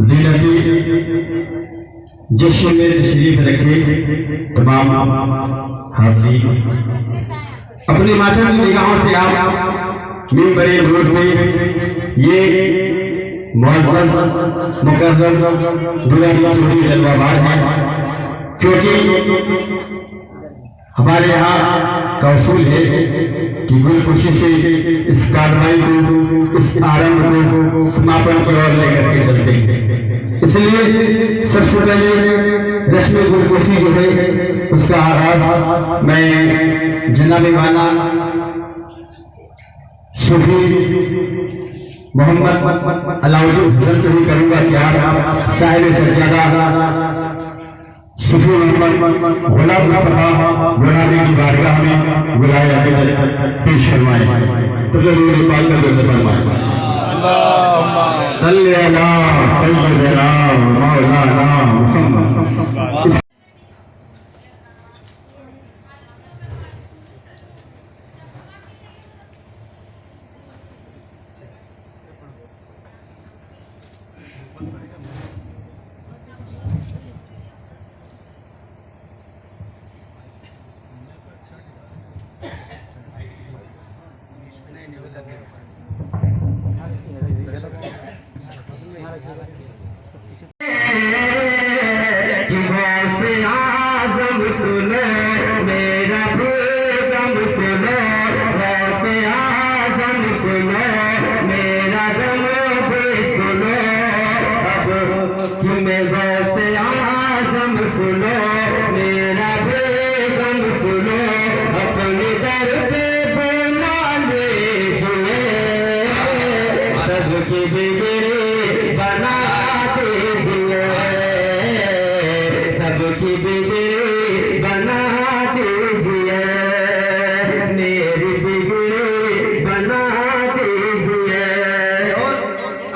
ज़ीनती जश्न में तशरीफ रखे तमाम हाज़रीन, अपने माथे की निगाहों से आप मिंबर नूर पे ये मुअज़्ज़ज़ मुकर्रम नूरानी चूड़ी जलवाबार है, क्योंकि हमारे यहाँ का उसूल है कि गुलकुशी से इस कार्रवाई को, इस आरंभ को समापन की ओर लेकर के चलते हैं। इसलिए सबसे पहले रस्म गुलकुशी जो है उसका आगाज मैं जनाब वाला सूफी मोहम्मद अलाउद्दीन हसन से ही करूँगा कि आप साहिब सज्जादा सूफी मोहम्मद गुलाम मुस्तफा बुलाने की बारगाह में बुलाया पेश फरमाए। तो जरूर पाक कर फरमाए सल्ली अला सय्यदना मौलाना मुहम्मद।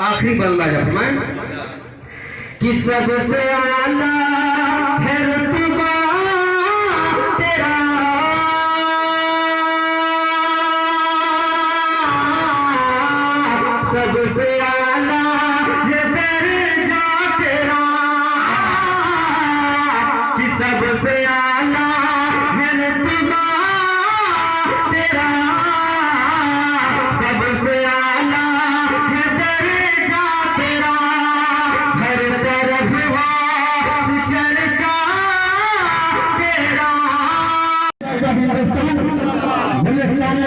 आखिरी बंदा जब मैं कि सबसे आला है रुतबा तेरा, सबसे आला है दर्जा तेरा, कि सबसे आला है रुतबा तेरा, सबसे आला है दर्जा तेरा, हर तरफ चर्चा तेरा।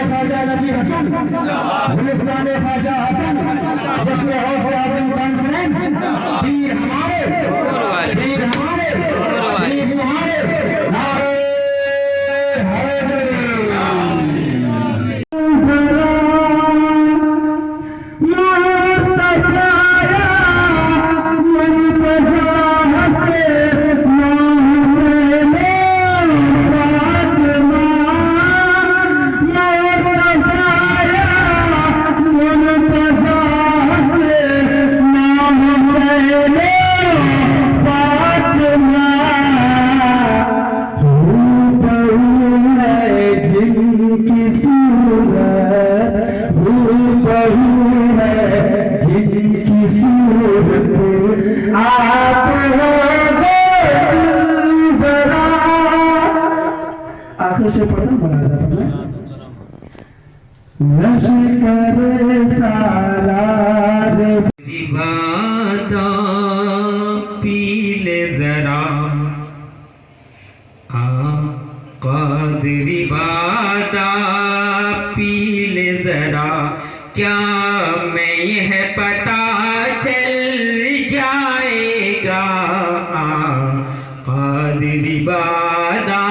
ख्वाजा नबी हसन, ख्वाजा हसन, जश्न गौसे आज़म कॉन्फ्रेंस, पीर हमारे, पीर हमारे, पीर हमारे, नारे हैदर। पीले जरा कादरी वादा पीले जरा, क्या मैं यह पता चल जाएगा, कादरी वादा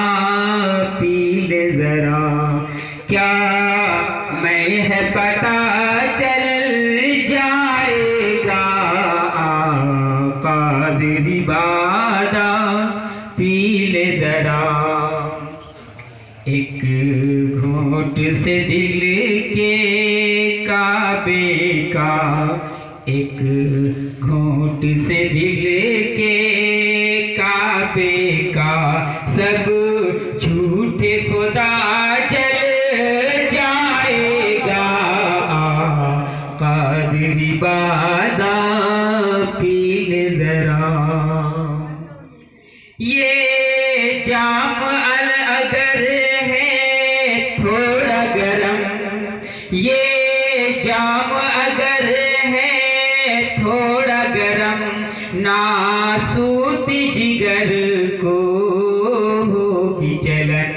पीले जरा, क्या मैं यह पता चल जाएगा, कादरी वादा पीले जरा। एक घूंट से दिल के काबे का, एक घूंट से दिल के काबे का, सब झूठे खुदा जल जाएगा, कादरी कादरी बादा पीले जरा, ये जाम अल अगर है थोड़ा गरम, ये जाम अगर है थोड़ा गरम, नासूती जिगर को होगी जलन।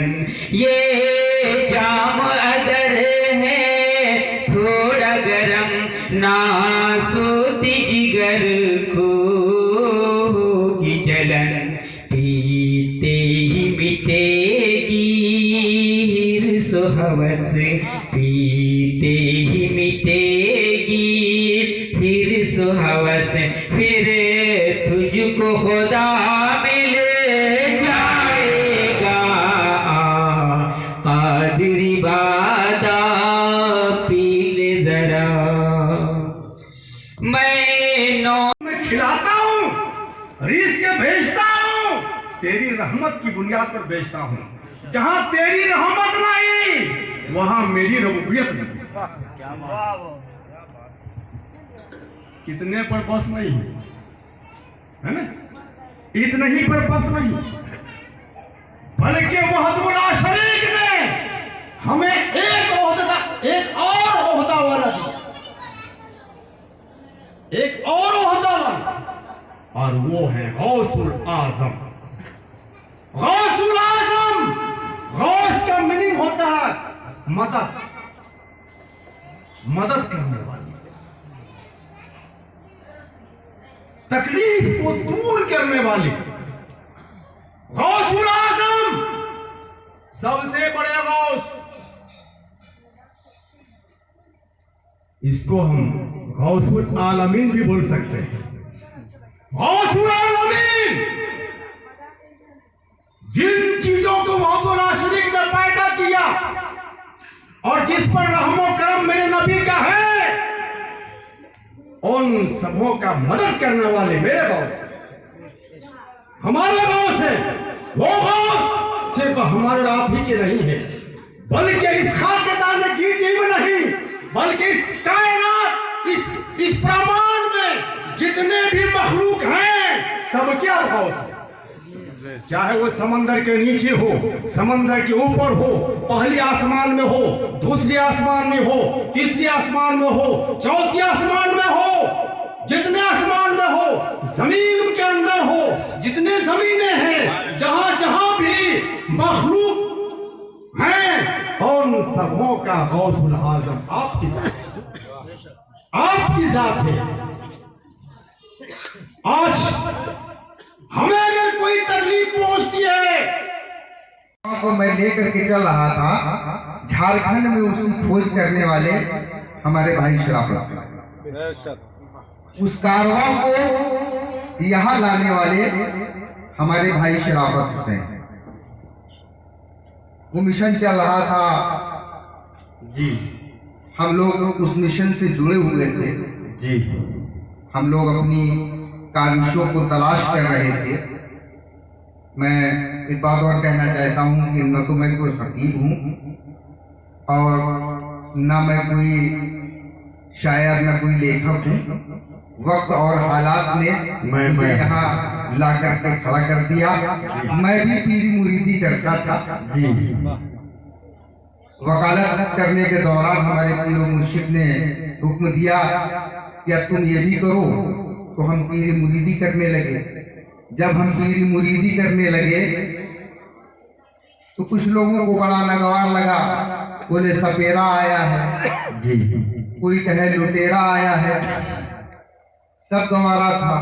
ये जाम अगर है थोड़ा गरम, नासूती जिगर को होगी जलन। पीते ही मिटेगी हिर्स ओ हवस, पीते ही मिटेगी हिर्स ओ हवस, फिर तुझको खुदा मिल जाएगा। कादरी बादा पीले जरा, मैं खिलाता हूँ, रीस के भेजता हूँ, तेरी रहमत की बुनियाद पर भेजता हूँ। जहाँ तेरी रहमत नहीं वहाँ मेरी रबूबियत नहीं। कितने पर बस नहीं है ना, इतने ही पर बस नहीं, बल्कि वहदुल्ला शरीक ने हमें एक और ओहदा वाला दिया, एक और ओहदा वाला, और वो है गौसुल आजम। गौसुल आजम, गौस का मीनिंग होता है मदद, मदद करने वाली, तकलीफ को दूर करने वाली। गौसुल आजम सबसे बड़े गौस, इसको हम गौसुल आलमीन भी बोल सकते हैं। गौसुल आलमीन, जिन चीजों को वहदुल्ला शरीक ने पैदा किया और जिस पर रहमो करम मेरे नबी का है, उन सबों का मदद करने वाले मेरे गौस, हमारे गौस है। वो गौस सिर्फ हमारे और आप ही के नहीं है, बल्कि इस खाके दाने की जीव नहीं, बल्कि इस कायनात, इस ब्रह्मांड में जितने भी मखलूक हैं सबके गौस है। चाहे वो समंदर के नीचे हो, समंदर के ऊपर हो, पहले आसमान में हो, दूसरे आसमान में हो, तीसरे आसमान में हो, चौथे आसमान में हो, जितने आसमान में हो, जमीन के अंदर हो, जितने जमीनें हैं, जहां जहां भी मखलूक हैं, उन सबों का गौसुल आजम आपकी जात, आपकी जात है। आज हमें अगर कोई तकलीफ पहुंचती है, को मैं लेकर के चल रहा था, झारखंड में उसकी खोज करने वाले हमारे भाई शराफत, उस कारवां को यहाँ लाने वाले हमारे भाई शराफत हुसैन, वो मिशन चल रहा था जी, हम लोग उस मिशन से जुड़े हुए थे जी, हम लोग अपनी काविशों को तलाश कर रहे थे। मैं एक बात और कहना चाहता हूँ कि न तो मैं कोई खतीब हूँ और न मैं कोई शायर, न कोई लेखक हूँ। वक्त और हालात ने मुझे यहाँ ला करके खड़ा कर दिया। मैं भी पीरी मुरीदी करता था जी। वकालत करने के दौरान हमारे पीर मुर्शिद ने हुक्म दिया कि अब तुम ये भी करो, तो हम पीरी मुरीदी करने लगे। जब हम पीरी मुरीदी करने लगे तो कुछ लोगों को बड़ा नागवार लगा, बोले सपेरा आया है जी, कोई कहे लुटेरा आया है, सब गंवारा था।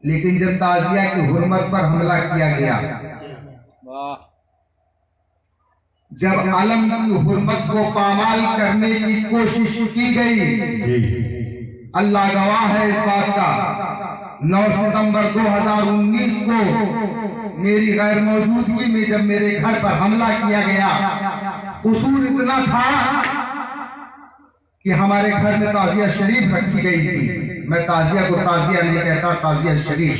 लेकिन जब ताजिया की हुर्मत पर हमला किया गया, जब आलम की हुर्मत को पामाल करने की कोशिश की गई, अल्लाह गवाह है इस बात का, 9 सितंबर 2019 को मेरी गैर मौजूदगी में जब मेरे घर पर हमला किया गया, उसूल इतना था कि हमारे घर में ताजिया शरीफ रखी गई थी। मैं ताजिया को ताजिया नहीं कहता, ताजिया शरीफ।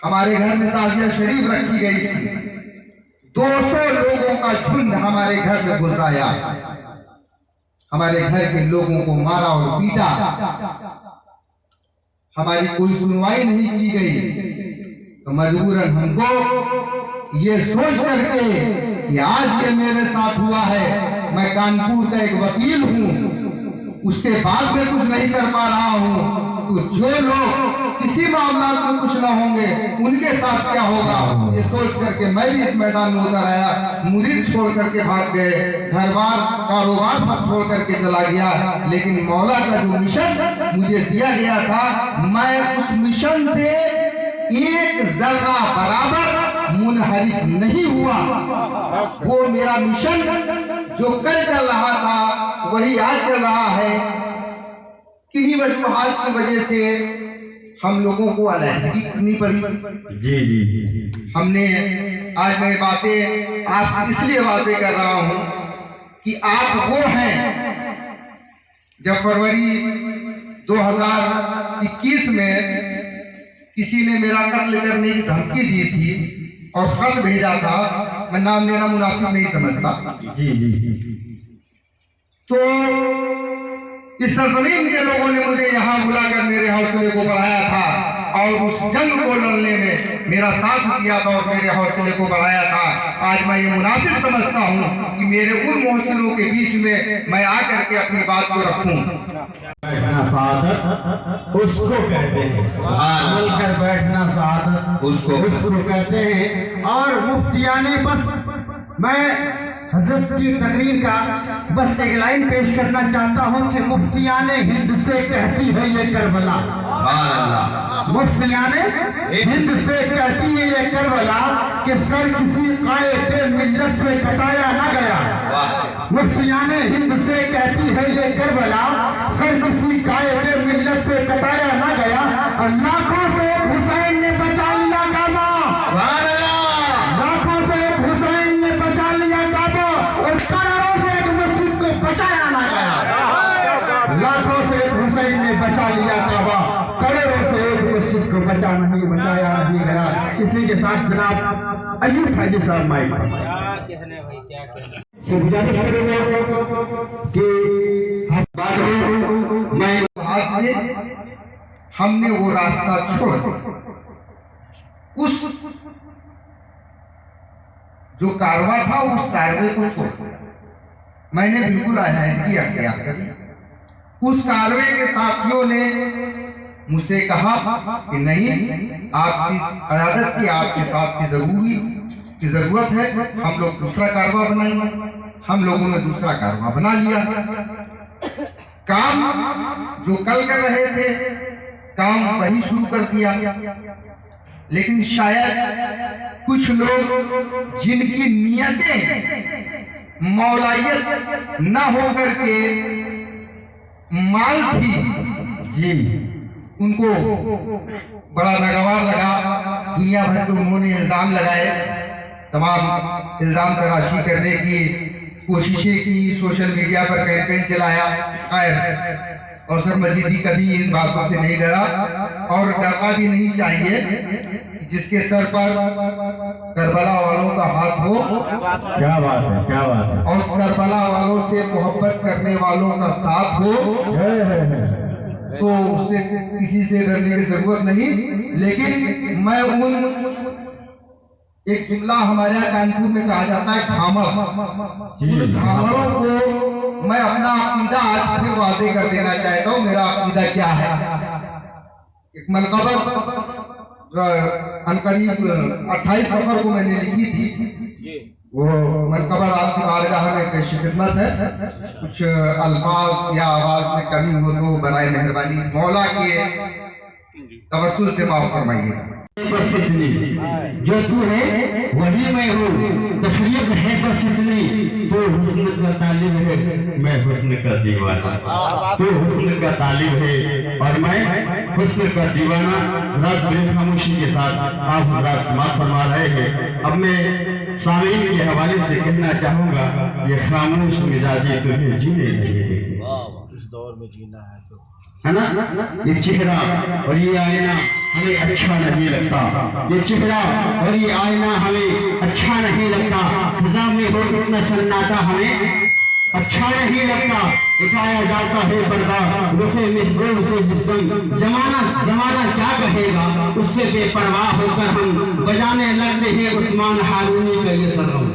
हमारे घर में ताजिया शरीफ रखी गई थी। 200 लोगों का झुंड हमारे घर में घुस आया। हमारे घर के लोगों को मारा और पीटा, हमारी कोई सुनवाई नहीं की गई। तो मजबूरन हमको ये सोच करके कि आज ये मेरे साथ हुआ है, मैं कानपुर का एक वकील हूँ, उसके बाद में कुछ नहीं कर पा रहा हूँ, तो जो लोग किसी मामला में कुछ ना होंगे उनके साथ क्या होगा, ये सोच करके मैं भी इस मैदान में उतर आया। मुरीद छोड़ करके भाग गए, घर बार कारोबार सब छोड़ करके चला गया, लेकिन मौला का जो मिशन मुझे दिया गया था, मैं उस मिशन से एक जर्रा बराबर मुनहरिफ नहीं हुआ। वो मेरा मिशन जो कल चल रहा था वही आज चल रहा है। किन्हीं वजूहात की वजह से हम लोगों को अलहदगी करनी पड़ी। जी जी हमने आज मैं बातें आप इसलिए बातें कर रहा हूँ कि आप वो हैं, जब फरवरी 2021 में किसी ने मेरा कत्ल करने की धमकी दी थी और खत भेजा था, मैं नाम लेना मुनासिब नहीं समझता। जी जी तो इस सरजमीन के लोगों ने मुझे यहाँ बुलाकर मेरे हौसले को बढ़ाया था और उस जंग को लड़ने में मेरा साथ दिया था और मेरे हौसले को बढ़ाया था। आज मैं ये मुनासिब समझता हूँ कि मेरे उन हौसलों के बीच में मैं आकर के अपनी बात को रखूं। बैठना सादत उसको कहते हैं, मिलकर बैठना सादत उसको कहते हैं। और मुफ्तियाने बस मैं हजरत की तकरीर का बस एक लाइन पेश करना चाहता हूँ कि मुफ्तियाने हिंद से कहती है ये करबला, मुफ्तियाने हिंद से कहती है ये करबला कि सर किसी कायदे मिल्लत से कटाया ना गया। मुफ्तियाने हिंद से कहती है ये करबला, सर किसी कायदे मिल्लत से कटाया ना गया। लाखों से एक हुसैन ने बचा लिया काबा, लाखों से एक हुसैन ने बचा लिया काबा और करोड़ों से एक मस्जिद को बचाया ना गया। लाखों से एक हुसैन ने बचा लिया काबा, करोड़ों से एक मस्जिद को बचाया नहीं गया। इसी के साथ जनाब अयूब हाजी साहब माइक से गुजारिश करूंगा कि मैं आज से हमने वो रास्ता छोड़ दिया, उस जो कारवा था उस कारवे को छोड़ दिया। मैंने बिल्कुल अलहदगी अख्तियार करी। उस कारवे के साथियों ने मुझसे कहा कि नहीं, आपकी क़यादत की आपके साथ की जरूरत है, हम लोग दूसरा कारवा बनाएंगे। हम लोगों ने दूसरा कारवा बना लिया। काम जो कल कर रहे थे काम वही शुरू कर दिया, लेकिन शायद कुछ लोग जिनकी नियतें मौलायत न होकर के माल थी जी, उनको बड़ा नागवार लगा। दुनिया भर के उन्होंने इल्जाम लगाए, तमाम इल्जाम तराशी करने की कोशिशें की, सोशल मीडिया पर कैंपेन चलाया। खैर औसर मजीदी कभी इन बातों से नहीं डरा और डरना भी नहीं चाहिए। जिसके सर पर करबला वालों का हाथ हो, क्या बात है, क्या बात है, और करबला वालों से मोहब्बत करने वालों का साथ हो, तो उससे किसी से डरने की जरूरत नहीं। लेकिन मैं उन एक जुमला हमारे यहाँ कानपुर में कहा जाता है खामर, उन खामरों को मैं अपना अकीदा आज फिर वादे कर देना चाहता हूँ। मेरा अकीदा क्या है? एक मनकबत अनकरीब 28 सफर को मैंने लिखी थी, वो मनकबत आपकी बारगाह में पेश खिदमत है। कुछ अल्फाज या आवाज में कमी हो तो बराए मेहरबानी मौला के तवस्सुल से माफ फरमाइए। बस इतनी, जो तू है वही मैं हूँ, तफरीक है बस इतनी, तो हुस्न का तालिब है मैं हुस्न का दीवाना, तो हुस्न का तालिब है और मैं हुस्न का दीवाना। रात बड़ी खामोशी के साथ आप हमारा समाप्त फरमा रहे हैं। अब मैं सामीन के हवाले से कहना चाहूँगा, ये खामोश मिजाजी तुम्हें जीने नहीं देगी, इस दौर में जीना है तो है ना। ये चेहरा और ये आईना हमें अच्छा नहीं लगता, ये चेहरा और ये आईना हमें अच्छा नहीं लगता। फिजा में हो इतना सन्नाटा हमें अच्छा नहीं लगता। उठाया जाता है पर्दा रुखे महबूब से जिसम जमाना क्या कहेगा उससे बेपरवाह होकर हम बजाने लगते हैं उस्मान हारूनी का ये सरगम,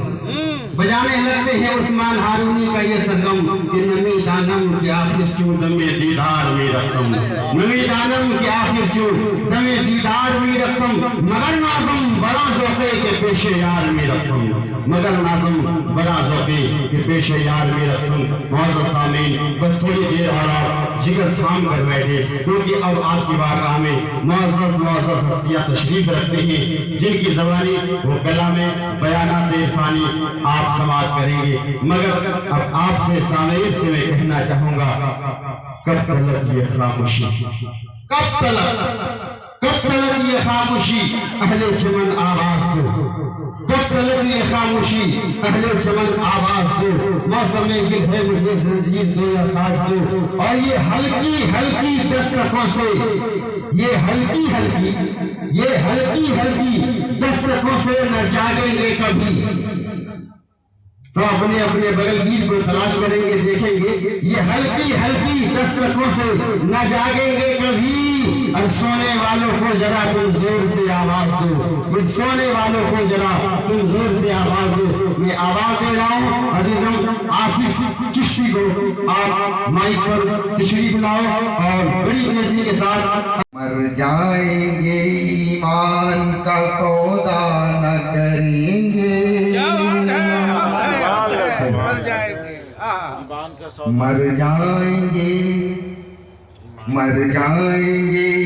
बजाने लगते हैं उस्मान हारूनी का ये सरगम कि नमी दानम की आखिर चूं दमे दीदार में रसम, नमी दानम की आखिर चूं दमे दीदार में रसम, मगर नाज़म बड़ा ज़ौक़े के पेशे यार में रसम, मगर नाज़म बड़ा ज़ौक़े के पेशे यार में रसम। मौजूद सामीन बस थोड़ी देर और जिगर थाम कर बैठे क्योंकि अब आपकी बारगाह में मुअज़्ज़ज़ हस्तियाँ तशरीफ रखते हैं जिनकी ज़बानी वो कलाम बयानात इरफानी आप समाप्त करेंगे। मगर अब आपसे सामीन से मैं कहना चाहूँगा कब तलक ये खामोशी, कब तलक ये खामोशी अहले चमन आवाज़ दो, कब तलक ये खामोशी अहले चमन आवाज़ दो, मौसम गिल है मुझे ज़ंजीर दो या साथ दो, और ये हल्की हल्की दस्तकों से, ये हल्की हल्की दस्तकों से न जागेंगे कभी। सब अपने अपने बगलगीर को तलाश करेंगे, देखेंगे ये हल्की हल्की दस्तकों से न जागेंगे कभी। और सोने वालों को जरा तुम जोर से आवाज दो, सोने वालों को जरा तुम जोर से आवाज दो। मैं आवाज दे रहा हूँ अजीजम आसिफ चिश्ती को, आप माइक पर तशरीफ लाओ और बड़ी तेजी के साथ। मर जाएंगे ईमान का सौदा न करेंगे, मर जाएंगे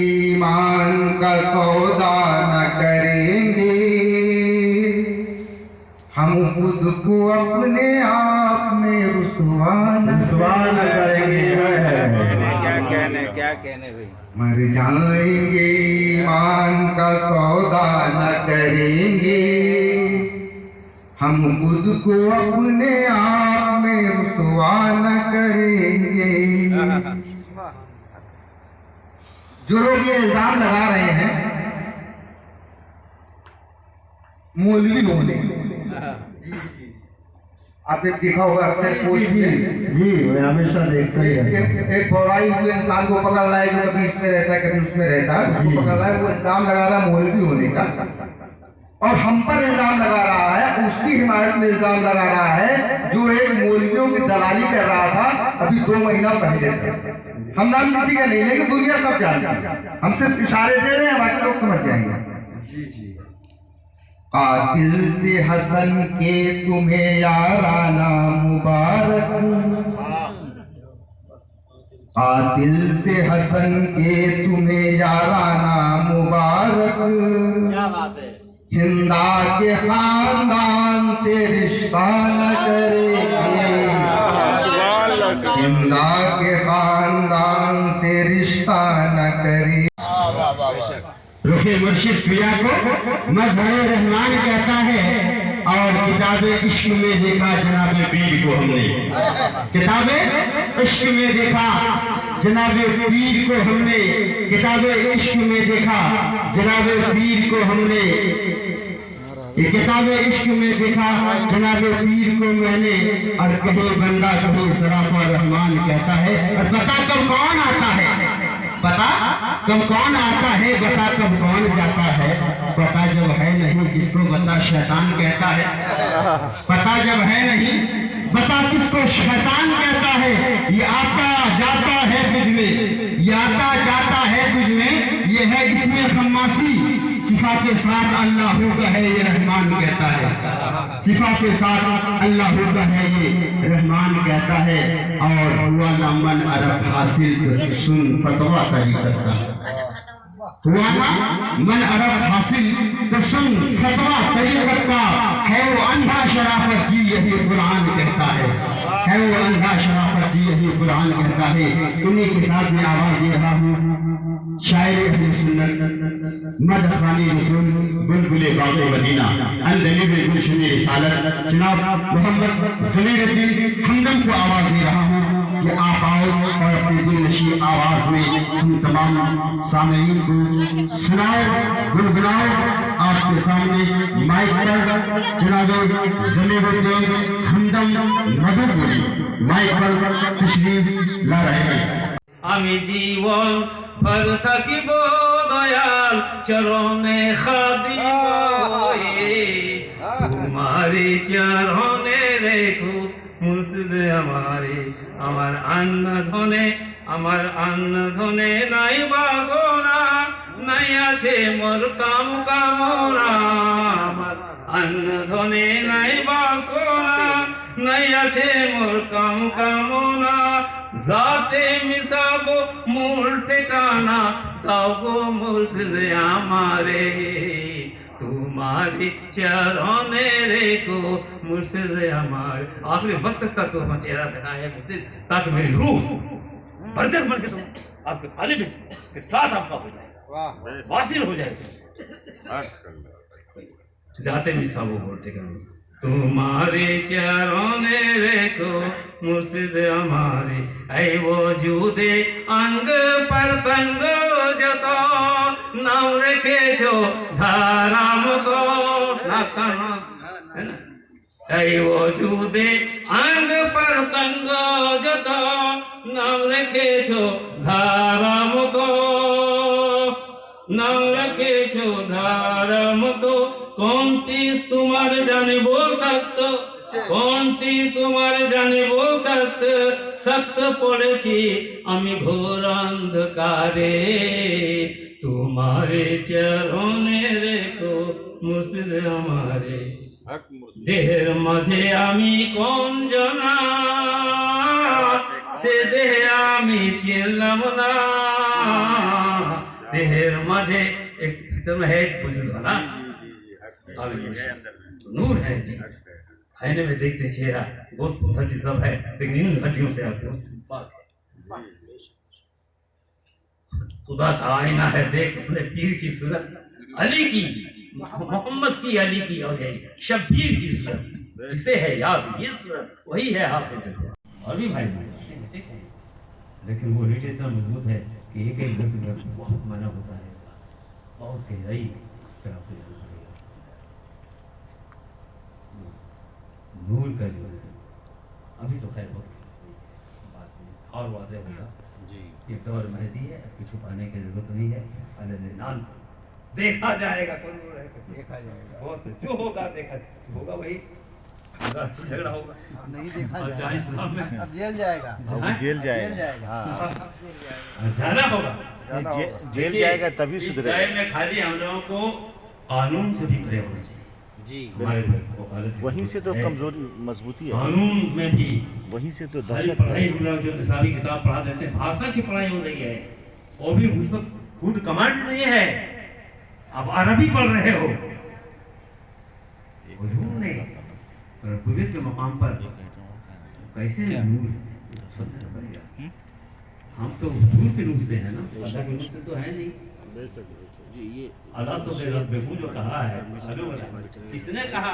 ईमान का सौदा न करेंगे, हम खुद को अपने आप में रुसवा न करेंगे। क्या कहने भाई, मर जाएंगे ईमान का सौदा न करेंगे, हम खुद को अपने आप में रुसवा न करेंगे। जो लोग ये इल्जाम लगा रहे हैं मौलवी होने, आपने देखा होगा अक्सर पोस्ट में, जी मैं हमेशा देखता ही एक बौराई हुए इंसान को पकड़ लाए जो कभी इसमें रहता है कभी उसमें रहता है, उसको पकड़ लाए, वो इल्जाम लगा रहा है मौलवी होने का, और हम पर इल्जाम लगा रहा है, उसकी हिमायत में इल्जाम लगा रहा है जो एक मौलवियों की दलाली कर रहा था अभी 2 महीना पहले। हम नाम किसी का नहीं लेकिन दुनिया सब जानती है, हम सिर्फ इशारे दे रहे हैं, बाकी लोग समझ जाएंगे। कातिल से हसन के तुम्हें याराना मुबारक, कातिल से हसन के तुम्हें याराना मुबारक, क्या बात है। हिंदा के खानदान से रिश्ता न करेंगे, हिंदा के खानदान से रिश्ता न करेंगे। रुखे मुर्शिद पिया को मज़हर रहमान कहता है, और किताबे इश्क में देखा जनाब पीर को हमने, किताबे इश्क में देखा जनाब पीर को हमने, किताबे इश्क में देखा जनाब पीर को हमने, ये किताबे इश्क में देखा जनाब पीर को मैंने, और कहीं बंदा कहीं सराफा रहमान कहता है। और बता कब कौन आता है, पता कब कौन आता है, बता कब कौन जाता है, पता जब है नहीं किसको बता शैतान कहता है, पता जब है नहीं बता किसको शैतान कहता है। ये आता जाता है तुझ में, ये आता जाता है तुझ में, ये है इसमें खम्मासी, सिफा के साथ अल्लाह का है ये रहमान कहता है, सिफा के साथ अल्लाह का है ये रहमान कहता है। और हुआ ना मन अरब हासिल सुन फतवा तरी करता है, हुआ ना मन अरब हासिल तो सुन फतवा तरीक़त का है वो अंधा शराफत जी यही कुरान कहता है वो अंधा शराफत जी यही कुरान कहता है। उन्हीं के साथ में आवाज दे रहा हूँ शायर अहले सुन्नत मदखानी रसूल बुलबुले बाग़े मदीना अल-दलील गुलशन रिसालत जनाब मोहम्मद ज़मीरुद्दीन हमदम को आवाज दे रहा हूँ कि आप आओ और अपनी दिलनशी आवाज में हम तमाम सामईन को सुनाओ, गुनगुनाओ। आपके सामने माइक पर जनाब ज़मीरुद्दीन हमदम मदद बोली। माइक पर तशरीफ ला रहे हैं। আমি জীবন ভর থাকিব দয়াল চরণে খাদিম হয়ে তোমারি চরণে রেখো মুর্শিদ আমারে আমার অন্ন ধনে নাই বাসনা নাই আছে মোর কাম কামনা আমার অন্ন ধনে নাই বাসনা নাই আছে মোর কাম কামনা जाते मिसाबो मूल ठिकाना दाओ गो मुर्शिद हमारे तुम्हारी चरणे रेखो मुर्शिद हमारे। आखिरी वक्त तक तो हम चेहरा दिखाया है मुर्शिद ताकि मेरी रूह बरजक बन के तुम आपके कालिब के साथ आपका हो जाए वासिल हो जाए। जाते मिसाबो मूल ठिकाना तुम्हारे चरणे रेखो मुर्शिद हमारे ऐ वजूदे अंग प्रत्यंग जत नाम रेखे छो धारा मतो है ना ऐ वजूदे अंग प्रत्यंग जत नाम रेखे छो धारा मतो नाम रखे छो धारा मतो কোনটি তোমার জানিব সত্য কোনটি তোমার জানিব সত্য সত্য পড়েছি আমি ঘোর অন্ধকারে তোমারে চরণে রেখো মুর্শিদ আমারে। দেহের মাঝে আমি কোন জনা সে দেহে আমি ছিলাম না देहर माझे एक भीतर में है एक बुजुर्ग ना नूर है जी आईने में देखते चेहरा गोश्त हड्डी सब है लेकिन इन हड्डियों से आप खुदा का आईना है देख अपने पीर की सूरत अली की मोहम्मद की अली की और यही शब्बीर की सूरत जिसे है याद ये सूरत वही है हाफिज और भी भाई लेकिन वो रीढ़ इतना मजबूत है कि एक एक लफ्ज़ बहुत माना होता है बहुत गहराई से आपको जानना पड़ेगा। नूर का जो है अभी तो खैर बहुत बात नहीं और वाज़ेह होगा जी ये दौर मेहदी है अब छुपाने की जरूरत नहीं है नाम देखा जाएगा कौन नूर है देखा जाएगा बहुत जो होगा देखा होगा वही झगड़ा होगा नहीं देखा जाएगा अब जेल जाएगा जेल जाएगा जाना होगा जेल जाएगा तभी सुधरेगा। इस टाइम में खाली हम लोगों को कानून से भी परे होना चाहिए जी वहीं से तो कमजोरी मजबूती है कानून में भी वहीं से तो दहशत पढ़ाई हम लोग जो निसारी किताब पढ़ा देते हैं भाषा की पढ़ाई हो रही है और भी उस पर खुद कमांड नहीं है आप अरबी पढ़ रहे हो नहीं रबूबियत के मकाम पर कैसे नूर हम तो हुजूर के रूप से है ना अल्लाह के रूप से तो है नहीं अल्लाह तो बेगू जो कहा है किसने कहा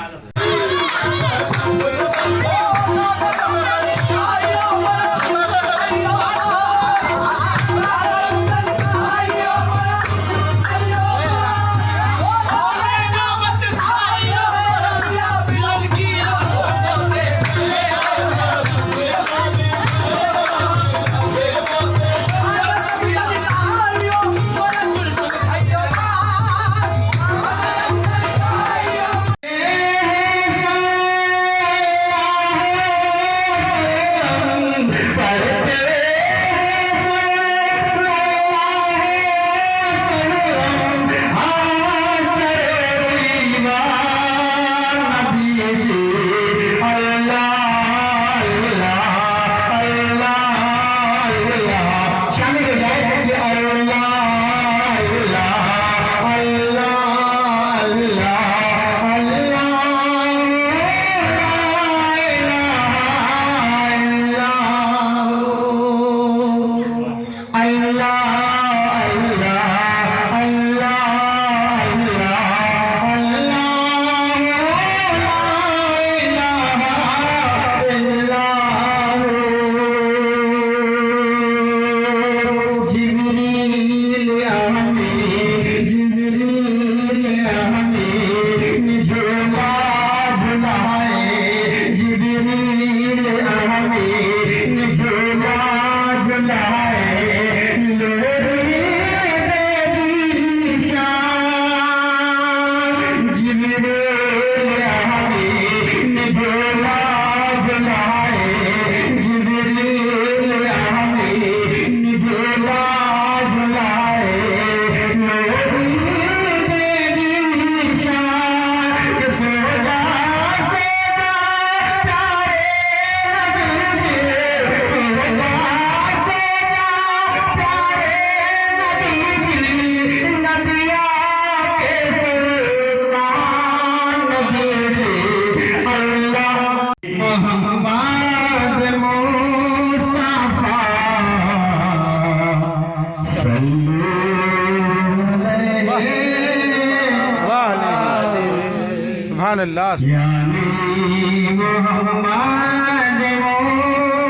सुभान अल्लाह। यानी मोहम्मद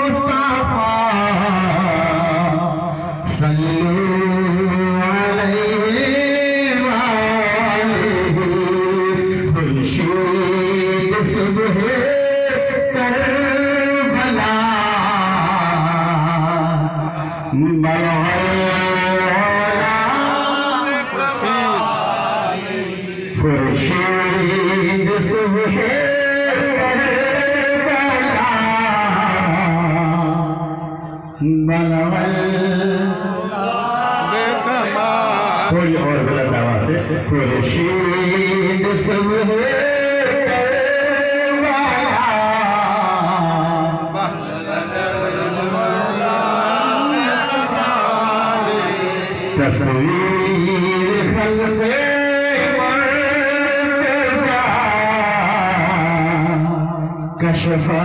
मुस्तफा सल्लल्लाहु अलैहि वालेहि खुर्शीद सुबह करबला खुर्शीद सुबह थोड़ी और गलत आवाज से खुर्शीद सुबह तस्वीर खल्क़े कशफा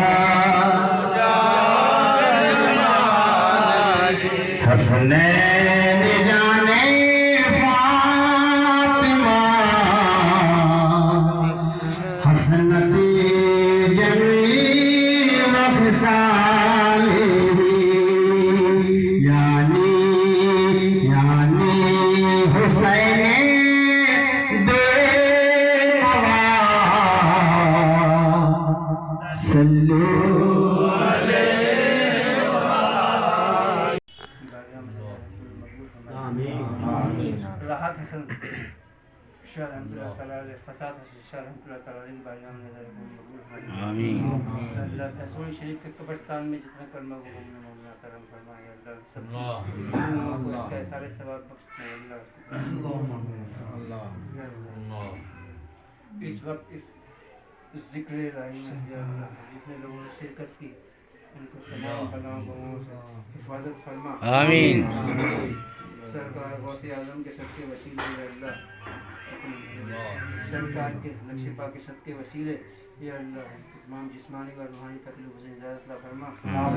हसनैन जाने फातिमा हसनती जमी वफसाली यानी हुसैन देवा सल्लू राहत हसन शाह रहमतुल्लाह तआला अलैह फसाद हसन शाह रहमतुल्लाह तआला अलैह बारियाम नजर मकबूल आमीन अल्लाह रसूल शरीफ के कब्रिस्तान में जितने कलमा को हमने मौला करम फरमाया अल्लाह को इसका सारे सवाब बख्शे अल्लाह इस वक्त इस जिक्र इलाही में या अल्लाह जितने लोगों ने शिरकत की उनको तमाम बलाओं से हिफाजत फरमा आमीन। सरकार गौसे आजम के सबके वसीले अल्लाह सरकार के नक्शे के सबके वसीले या अल्लाह तमाम जिस्मानी व रूहानी तकलीफ से इजाज़त ला फरमा और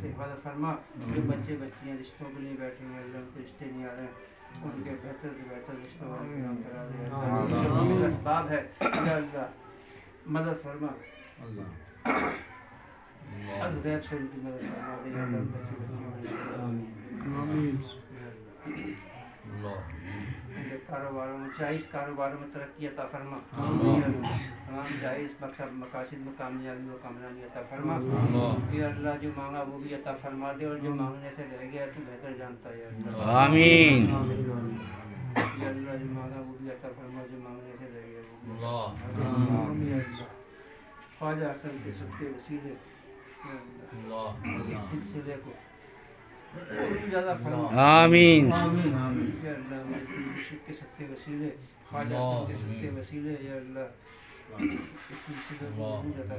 से हिफाजत फरमा। जो बच्चे बच्चियाँ रिश्तों के लिए बैठे हैं अल्लाह उनके रिश्ते नहीं आ रहे हैं उनके बेहतर से बेहतर रिश्तों करा दे असबाब है या अल्लाह मदद फरमा अल्लाह गैब से उनकी मदद फरमा दे कारोबारों में जायज़ कारोबारों में तरक्की अता फरमा तमाम जायज़ मकसद मकासद में कामयाबी व कामयाबी अता फरमा या अल्लाह जो मांगा वो भी अता फरमा दे और जो मांगने से रह गया तू बेहतर जानता है आमीन। या अल्लाह जो मांगा वो भी अता फरमा जो मांगने से रह गया वो ख्वाजा हसन के सबके वसीले इस सिलसिले को ज़्यादा आमीन के सबके वसीले ख्वाजा के सबके वसीले या अल्लाह इस सिलसिले को ज़्यादा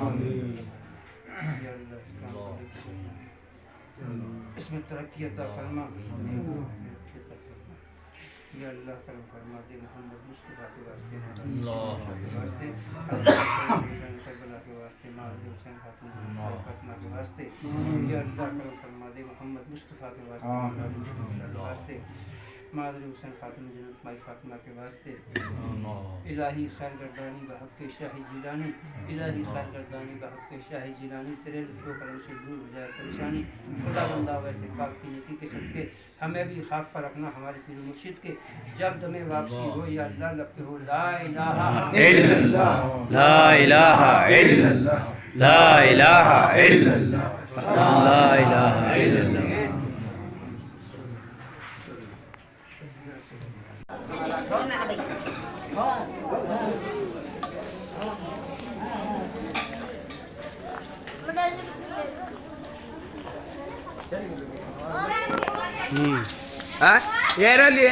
आमीन या अल्लाह इसमें तरक्की अता फरमा या अल्लाह करम फरमा दे मोहम्मद मुस्तफा के वास्ते करबला के वास्ते माज़ हुसैन खातून फातिमा के वास्ते या अल्लाह करम फरमा दे मोहम्मद मुस्तफा के वास्ते माज़ हुसैन खातून जन्नत माई फातिमा के वास्ते इलाही खैर गर्दानी बहक के शाही जिलानी इलाही खैर गर्दानी बहक के शाही जिलानी तेरे लुत्फ़ो करम से दूर हो जाए परेशानी खुदा बंदा वैसे पाक की नीति के सदके हमें भी खाक पर रखना हमारे पीर मुर्शिद के जब तुम्हें वापसी हो या अल्लाह लगते हो ला इलाहा इल्लल्लाह ला इलाहा इल्लल्लाह ला इलाहा इल्लल्लाह ला इलाहा इल्लल्लाह। ಏರಲ್ಲಿ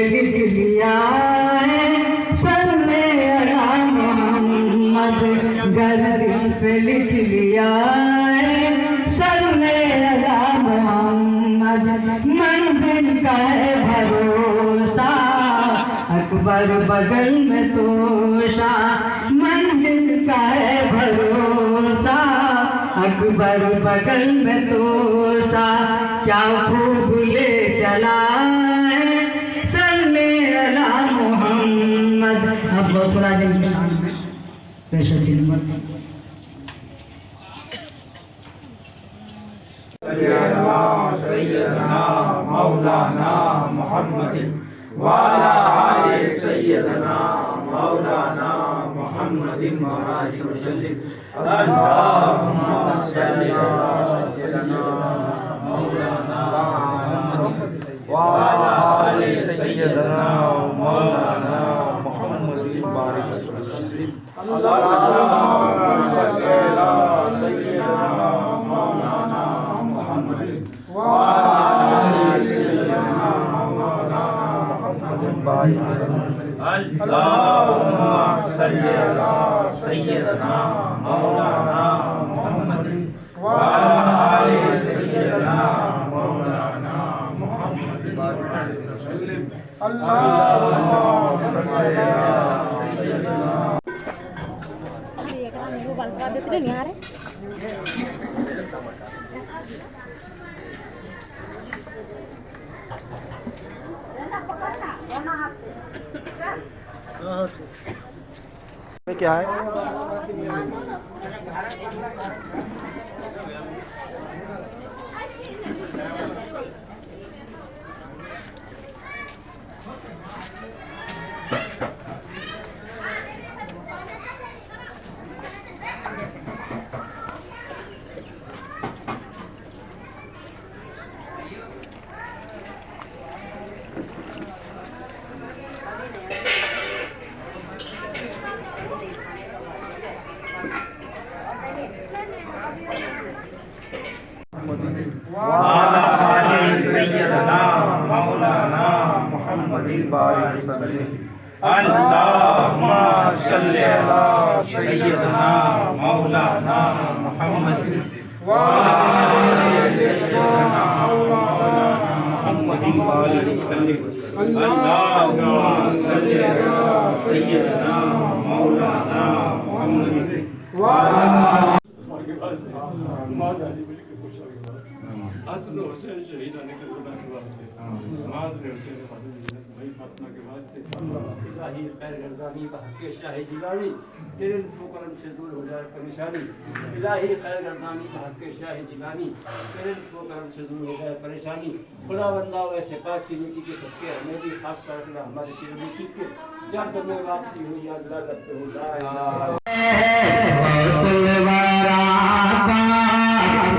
लिख लिया है सल्ले अला मोहम्मद, गर्दन पे लिख लिया है सल्ले अला मोहम्मद। मंजिल का है भरोसा, अकबर बगल में तोशा, मंजिल का है भरोसा, अकबर बगल में तोशा। क्या खूब ले चला है सल्ले अला मोहम्मद। अब थोड़ा दिन पैसा खिदमत सैयदना मौलाना मुहम्मद वाला आले सैयदना मौलाना मुहम्मद मौलाना वसल्लम। अल्लाहुम्मा सल्ली अला सैयदना मौलाना मुहम्मद वाला आले सैयदना मौलाना मुहम्मद बारिक वसल्लम। अल्लाहुम्मा सल्ली अला सैयदना मौलाना मुहम्मद वाला आले सैयदना मौलाना मुहम्मद बारिक वसल्लम। अल्लाहुम्मा सल्ली अला सैयदना मौलाना मुहम्मद वाला आले सैयदना मौलाना मुहम्मद बारिक वसल्लम। अल्लाहुम्मा सल्ली अला सैयदना। क्या है? वाला आले सैयदना मौलाना मुहम्मद बारिक वसल्लम। अल्लाहुम्मा सल्ली अला सैयदना मौलाना मुहम्मद वाला आले सैयदना मौलाना मुहम्मद बारिक वसल्लम। अल्लाहुम्मा सल्ली अला सैयदना मौलाना मुहम्मद वाला असद हुसैन शहीद होने के खुदा के वास्ते नमाज रहते हैं भाई फातिमा के वास्ते इलाही खैर गर्दानी बहके शाह जिलानी तेरे लुत्फ़ो करम से दूर हो जाए परेशानी। इलाही खैर गर्दानी बहके शाह जिलानी तेरे लुत्फ़ो करम से दूर हो जाए परेशानी। खुदा बंदा वैसे पाक की नीति के सबके हमें भी खास कर हमारे की के जब में वापसी हुई याद ला करते हो ला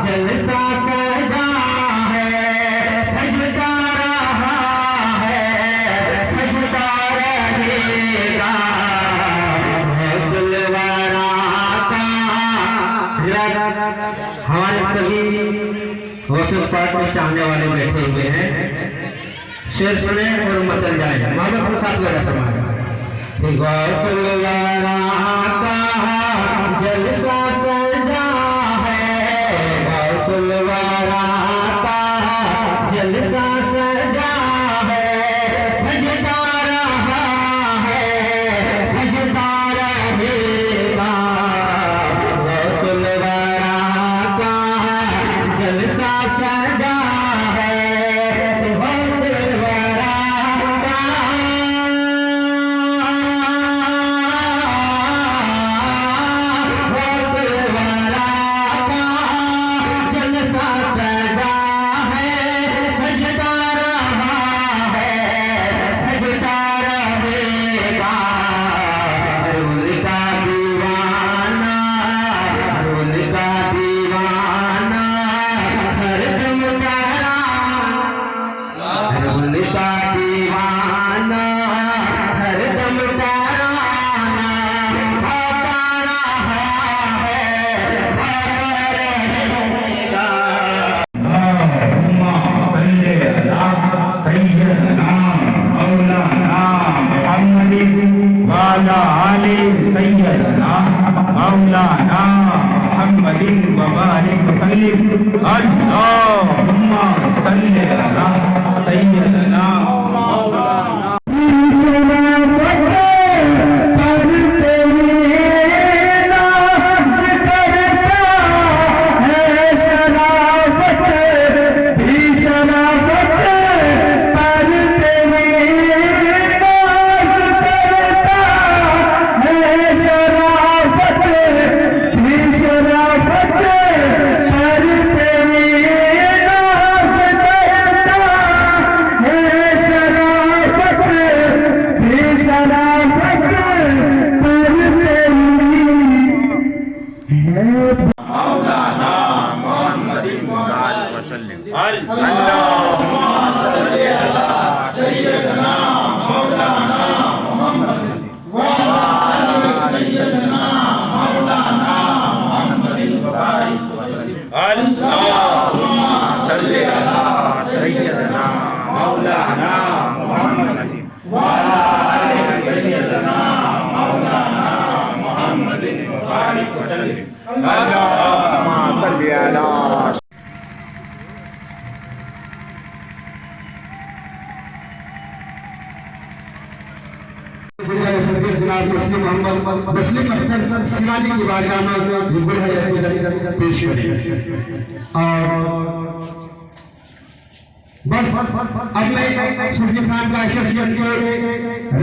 जलसा सजा है सजदा रहा है सजदा रहेगा मुसलवारा का। हमारे सभी गौसल पाक में चाहने वाले बैठे हुए हैं, शेर सुने और मचल जाए। मोहम्मद के साथ लगा फरमाए गौसलवारा का जलसा सजा गौसलवारा का जलसा सजा है सजदा रहा है सजदा रहेगा गौसलवारा का जलसा सजा है गौसलवारा का सैयदना मौलाना अल्लाहुम्मा सल्ली अला सय्यदना मौलाना जनाब मुस्लिम मोहम्मद मुस्लिम अख्तर सिवानी की बारगाह में हिब्बुल हयात पेश करें। और बस अब मैं सूफी खान का शख्सियत के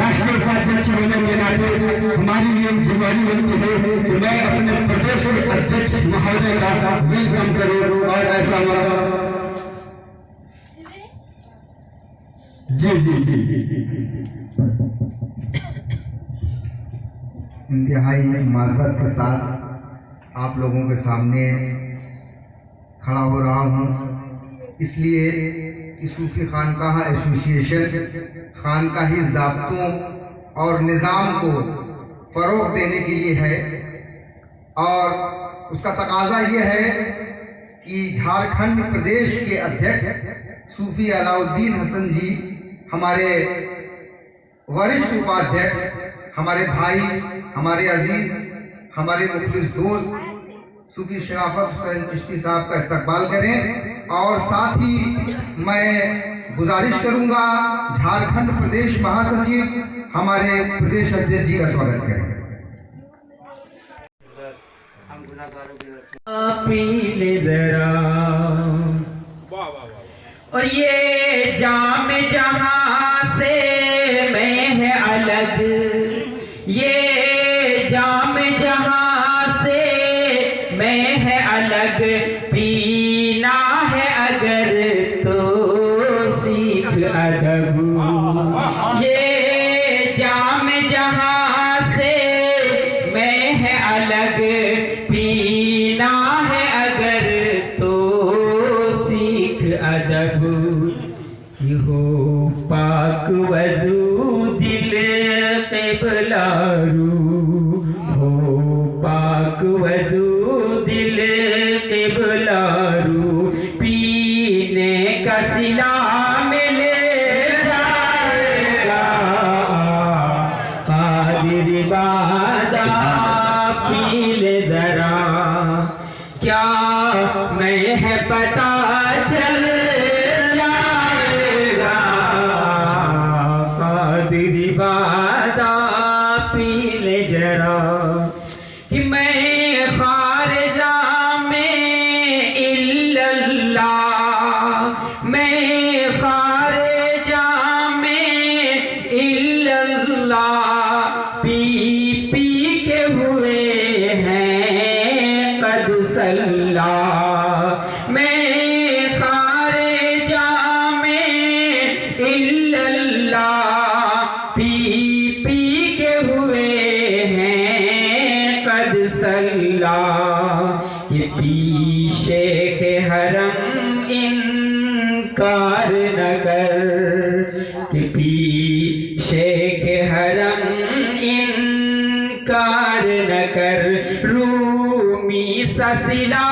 राष्ट्रीय उपाध्यक्ष होने के नाते हमारी ये जिम्मेदारी बनती है कि मैं अपने प्रदेश के अध्यक्ष महोदय का वेलकम करूं और ऐसा जी इंतहाई माजरत के साथ आप लोगों के सामने खड़ा हो रहा हूँ, इसलिए कि सूफी खानकाह एसोसिएशन खानकाही ज़ाब्तों और निज़ाम को फ़रोग़ देने के लिए है। और उसका तकाज़ा ये है कि झारखंड प्रदेश के अध्यक्ष सूफी अलाउद्दीन हसन जी, हमारे वरिष्ठ उपाध्यक्ष, हमारे भाई, हमारे अजीज़, हमारे मुखलिस दोस्त सूफी शराफत हुसैन चिश्ती साहब का इस्तकबाल करें। और साथ ही मैं गुजारिश करूंगा झारखंड प्रदेश महासचिव हमारे प्रदेश अध्यक्ष जी का स्वागत करें। पीले जरा और ये जाम जहां से मैं है अलग, ये जाम जहां से मैं है अलग, पीना है अगर तो सीख अदब। ये जाम जहां से मैं है अलग, पीना है अगर तो सीख अदब। हो पाक वजू दिल क़िबलारू, हो पाक वजू दिल क़िबलारू, पीने का सिला मिले जाएगा, कादिर बादा पीले दरा, क्या मैं है पता चल जाएगा, कादिर बादा पीले जरा, कि मैं खारजा में इल्लल्लाह, मैं खारजा में इल्लल्लाह, पी पी के हुए हैं कद सल्ला। मैं खारजा में इल्लल्लाह, पी पी के हुए हैं कद सल्ला, कि पीछे के हरम इनकार न कर, कि पीछे के हरम इनकार न कर, रूमी ससिला